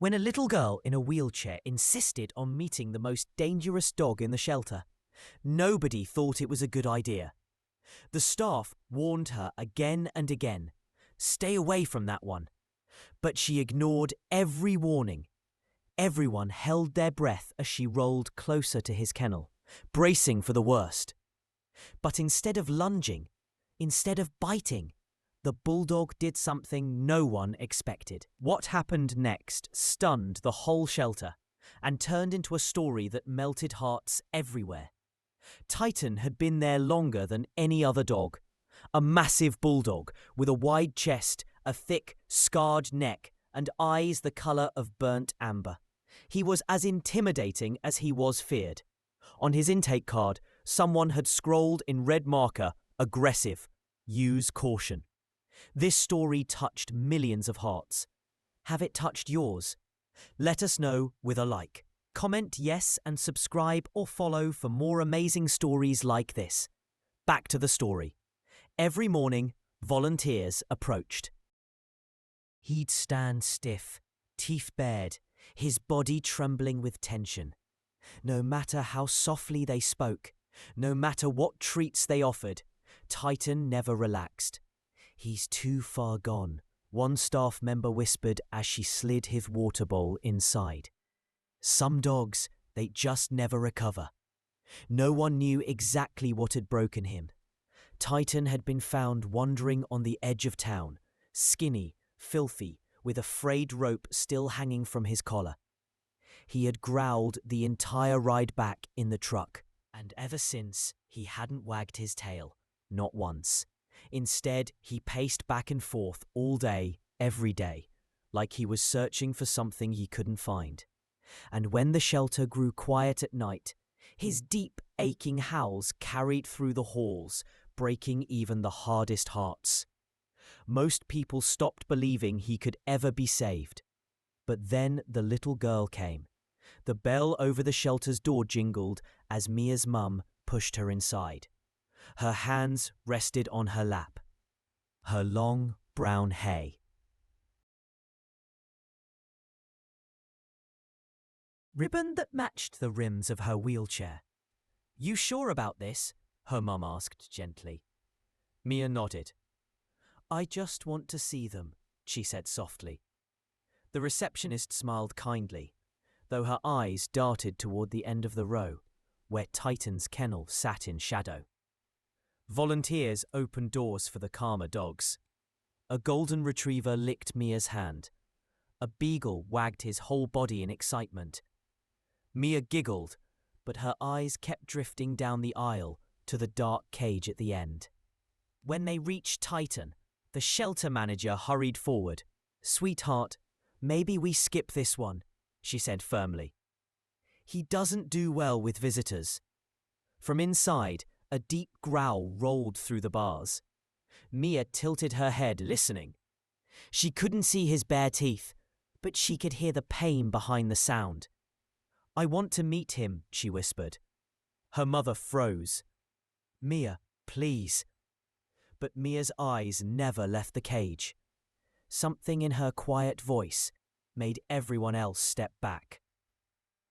when a little girl in a wheelchair insisted on meeting the most dangerous dog in the shelter. Nobody thought it was a good idea. The staff warned her again and again, "Stay away from that one." But she ignored every warning. Everyone held their breath as she rolled closer to his kennel, bracing for the worst. But instead of lunging, instead of biting, the bulldog did something no one expected. What happened next stunned the whole shelter and turned into a story that melted hearts everywhere. Titan had been there longer than any other dog. A massive bulldog with a wide chest, a thick, scarred neck, and eyes the colour of burnt amber. He was as intimidating as he was feared. On his intake card, someone had scrolled in red marker, "Aggressive. Use caution." This story touched millions of hearts. Have it touched yours? Let us know with a like. Comment yes and subscribe or follow for more amazing stories like this. Back to the story. Every morning, volunteers approached. He'd stand stiff, teeth bared, his body trembling with tension. No matter how softly they spoke, no matter what treats they offered, Titan never relaxed. "He's too far gone," one staff member whispered as she slid his water bowl inside. Some dogs, they just never recover. No one knew exactly what had broken him. Titan had been found wandering on the edge of town, skinny, filthy, with a frayed rope still hanging from his collar. He had growled the entire ride back in the truck, and ever since he hadn't wagged his tail, not once. Instead, he paced back and forth all day, every day, like he was searching for something he couldn't find. And when the shelter grew quiet at night, his deep, aching howls carried through the halls, breaking even the hardest hearts. Most people stopped believing he could ever be saved. But then the little girl came. The bell over the shelter's door jingled as Mia's mum pushed her inside. Her hands rested on her lap. Her long, brown hair. Ribbon that matched the rims of her wheelchair. "You sure about this?" her mum asked gently. Mia nodded. "I just want to see them," she said softly. The receptionist smiled kindly, though her eyes darted toward the end of the row, where Titan's kennel sat in shadow. Volunteers opened doors for the calmer dogs. A golden retriever licked Mia's hand. A beagle wagged his whole body in excitement. Mia giggled, but her eyes kept drifting down the aisle to the dark cage at the end. When they reached Titan, the shelter manager hurried forward. "Sweetheart, maybe we skip this one," she said firmly. "He doesn't do well with visitors." From inside, a deep growl rolled through the bars. Mia tilted her head, listening. She couldn't see his bare teeth, but she could hear the pain behind the sound. "I want to meet him," she whispered. Her mother froze. "Mia, please." But Mia's eyes never left the cage. Something in her quiet voice made everyone else step back.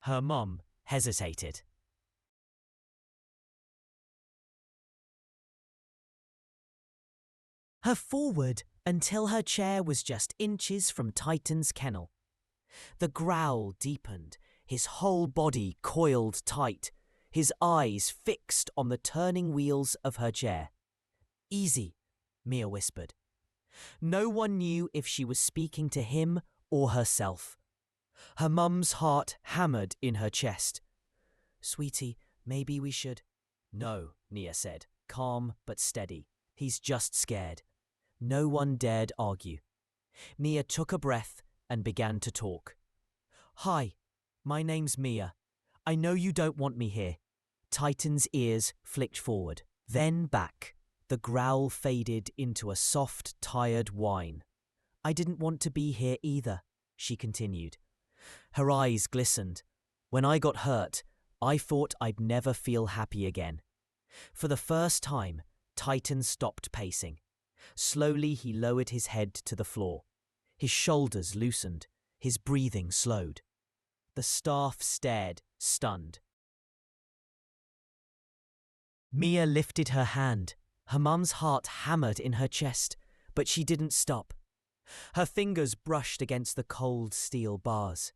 Her mum hesitated. Her forward until her chair was just inches from Titan's kennel. The growl deepened, his whole body coiled tight, his eyes fixed on the turning wheels of her chair. "Easy," Mia whispered. No one knew if she was speaking to him or herself. Her mum's heart hammered in her chest. "Sweetie, maybe we should—" "No," Mia said, calm but steady. "He's just scared." No one dared argue. Mia took a breath and began to talk. "Hi, my name's Mia. I know you don't want me here." Titan's ears flicked forward, then back. The growl faded into a soft, tired whine. "I didn't want to be here either," she continued. Her eyes glistened. "When I got hurt, I thought I'd never feel happy again." For the first time, Titan stopped pacing. Slowly he lowered his head to the floor. His shoulders loosened, His breathing slowed. The staff stared, stunned. Mia lifted her hand. Her mum's heart hammered in her chest, but she didn't stop. Her fingers brushed against the cold steel bars.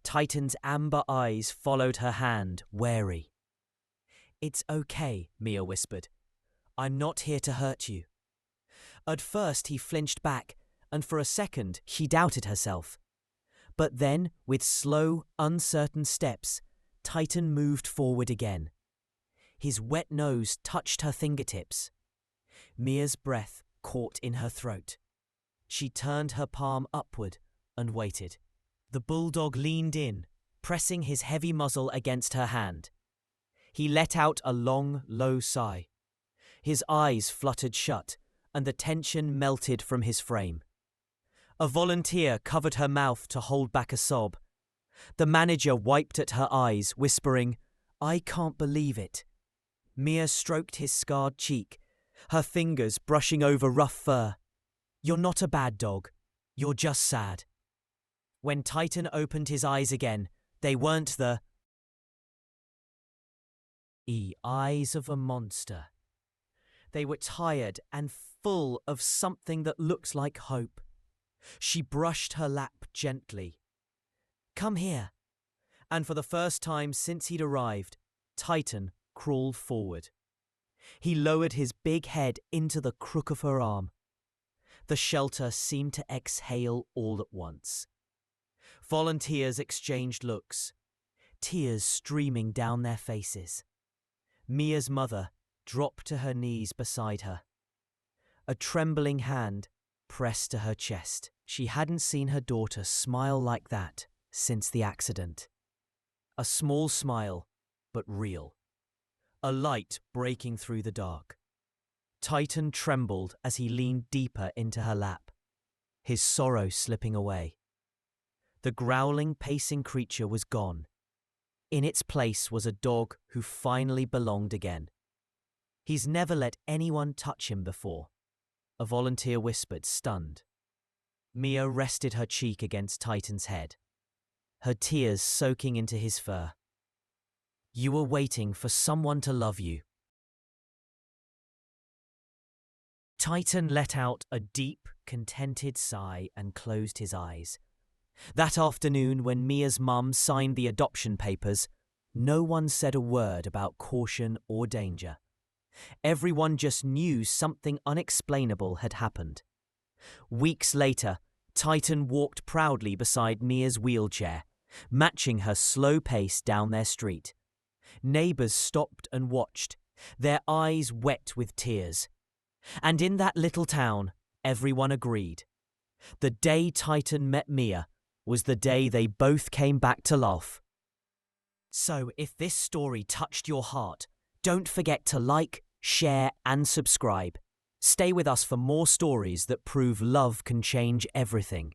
Titan's amber eyes followed her hand, wary. "It's okay," Mia whispered. "I'm not here to hurt you." At first he flinched back, and for a second she doubted herself. But then, with slow, uncertain steps, Titan moved forward again. His wet nose touched her fingertips. Mia's breath caught in her throat. She turned her palm upward and waited. The bulldog leaned in, pressing his heavy muzzle against her hand. He let out a long, low sigh. His eyes fluttered shut, and the tension melted from his frame. A volunteer covered her mouth to hold back a sob. The manager wiped at her eyes, whispering, "I can't believe it." Mia stroked his scarred cheek, her fingers brushing over rough fur. "You're not a bad dog. You're just sad." When Titan opened his eyes again, they weren't the eyes of a monster. They were tired and full of something that looked like hope. She brushed her lap gently. "Come here." And for the first time since he'd arrived, Titan crawled forward. He lowered his big head into the crook of her arm. The shelter seemed to exhale all at once. Volunteers exchanged looks, tears streaming down their faces. Mia's mother dropped to her knees beside her. A trembling hand pressed to her chest. She hadn't seen her daughter smile like that since the accident. A small smile, but real. A light breaking through the dark. Titan trembled as he leaned deeper into her lap, his sorrow slipping away. The growling, pacing creature was gone. In its place was a dog who finally belonged again. "He's never let anyone touch him before," a volunteer whispered, stunned. Mia rested her cheek against Titan's head, her tears soaking into his fur. "You were waiting for someone to love you." Titan let out a deep, contented sigh and closed his eyes. That afternoon, when Mia's mum signed the adoption papers, no one said a word about caution or danger. Everyone just knew something unexplainable had happened. Weeks later, Titan walked proudly beside Mia's wheelchair, matching her slow pace down their street. Neighbors stopped and watched, their eyes wet with tears. And in that little town, everyone agreed. The day Titan met Mia was the day they both came back to life. So if this story touched your heart, don't forget to like, share, and subscribe. Stay with us for more stories that prove love can change everything.